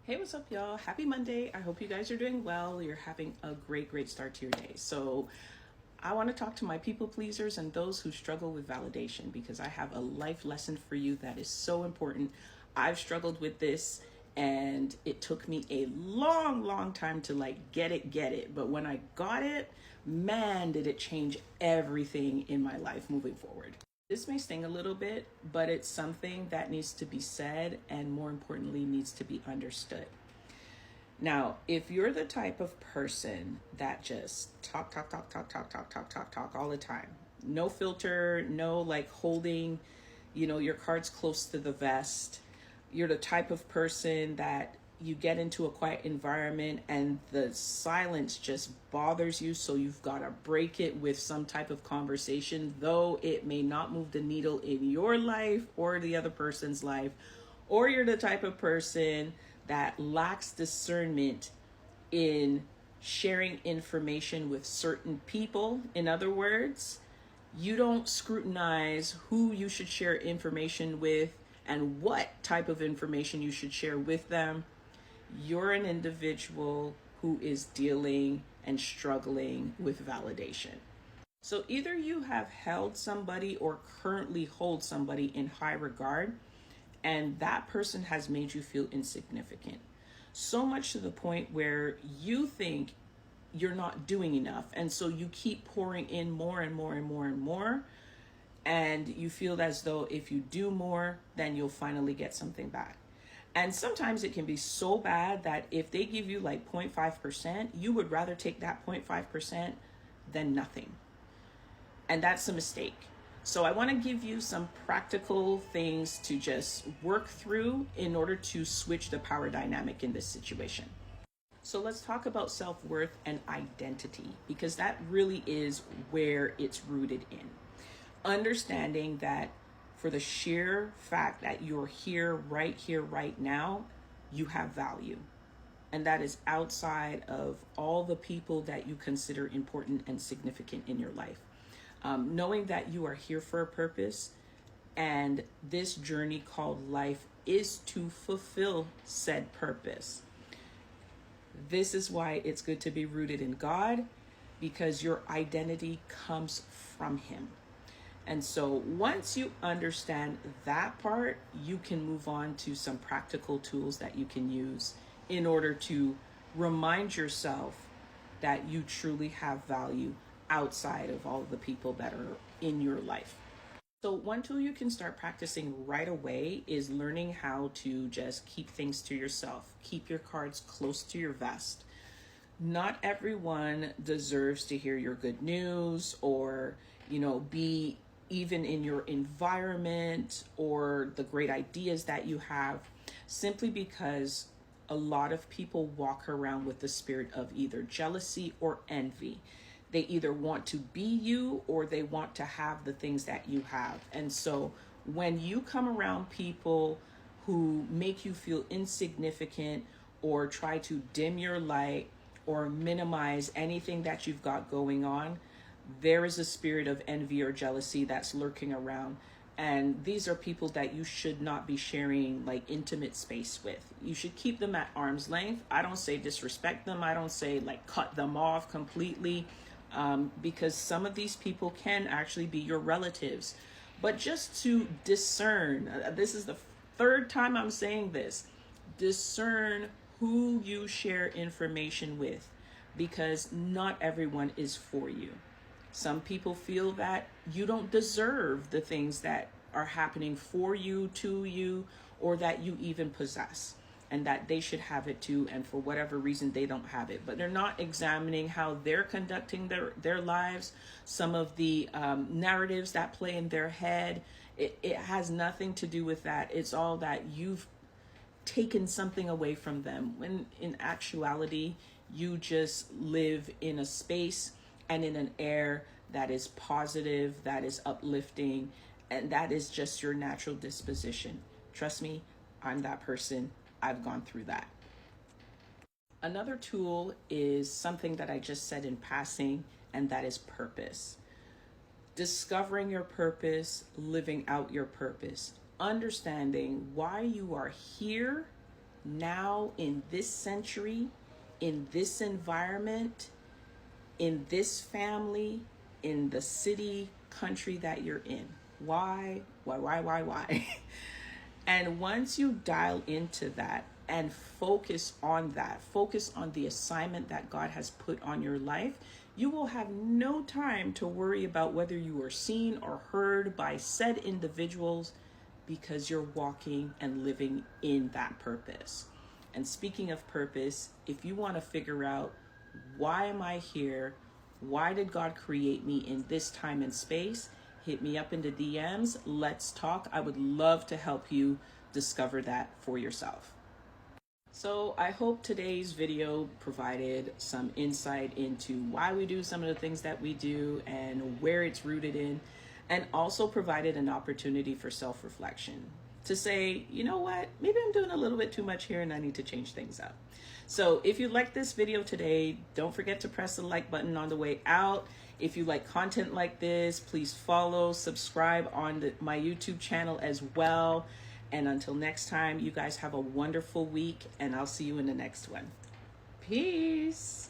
Hey, what's up, y'all? Happy Monday. I hope you guys are doing well. You're having a great start to your day. So, I want to talk to my people pleasers and those who struggle with validation because I have a life lesson for you that is so important. I've struggled with this and it took me a long time to get it. But when I got it, man, did it change everything in my life moving forward. This may sting a little bit, but it's something that needs to be said and more importantly needs to be understood. Now, if you're the type of person that just talk all the time, no filter, no holding, your cards close to the vest, you're the type of person that you get into a quiet environment and the silence just bothers you, so you've got to break it with some type of conversation, though it may not move the needle in your life or the other person's life. Or you're the type of person that lacks discernment in sharing information with certain people. In other words, you don't scrutinize who you should share information with and what type of information you should share with them. You're an individual who is dealing and struggling with validation. So either you have held somebody or currently hold somebody in high regard, and that person has made you feel insignificant. So much to the point where you think you're not doing enough. And so you keep pouring in more and more. And you feel as though if you do more, then you'll finally get something back. And sometimes it can be so bad that if they give you 0.5%, you would rather take that 0.5% than nothing. And that's a mistake. So I want to give you some practical things to just work through in order to switch the power dynamic in this situation. So let's talk about self-worth and identity, because that really is where it's rooted in. Understanding that for the sheer fact that you're here, right now, you have value. And that is outside of all the people that you consider important and significant in your life. Knowing that you are here for a purpose, and this journey called life is to fulfill said purpose. This is why it's good to be rooted in God, because your identity comes from Him. And so once you understand that part, you can move on to some practical tools that you can use in order to remind yourself that you truly have value outside of all of the people that are in your life. So one tool you can start practicing right away is learning how to just keep things to yourself. Keep your cards close to your vest. Not everyone deserves to hear your good news or, be even in your environment or the great ideas that you have, simply because a lot of people walk around with the spirit of either jealousy or envy. They either want to be you or they want to have the things that you have. And so when you come around people who make you feel insignificant or try to dim your light or minimize anything that you've got going on, there is a spirit of envy or jealousy that's lurking around. And these are people that you should not be sharing intimate space with. You should keep them at arm's length. I don't say disrespect them. I don't say cut them off completely, because some of these people can actually be your relatives. But just to discern, this is the third time I'm saying this, discern who you share information with, because not everyone is for you. Some people feel that you don't deserve the things that are happening for you, to you, or that you even possess, and that they should have it too, and for whatever reason they don't have it. But they're not examining how they're conducting their lives, some of the narratives that play in their head. It has nothing to do with that. It's all that you've taken something away from them, when in actuality, you just live in a space and in an air that is positive, that is uplifting, and that is just your natural disposition. Trust me, I'm that person. I've gone through that. Another tool is something that I just said in passing, and that is purpose. Discovering your purpose, living out your purpose, understanding why you are here, now in this century, in this environment, in this family, in the city, country that you're in. Why? Why? And once you dial into that and focus on that, focus on the assignment that God has put on your life, you will have no time to worry about whether you are seen or heard by said individuals, because you're walking and living in that purpose. And speaking of purpose, if you want to figure out, why am I here? Why did God create me in this time and space? Hit me up in the DMs. Let's talk. I would love to help you discover that for yourself. So I hope today's video provided some insight into why we do some of the things that we do and where it's rooted in, and also provided an opportunity for self-reflection to say, you know what, maybe I'm doing a little bit too much here and I need to change things up. So if you like this video today, don't forget to press the like button on the way out. If you like content like this, please follow, subscribe on my YouTube channel as well. And until next time, you guys have a wonderful week, and I'll see you in the next one. Peace.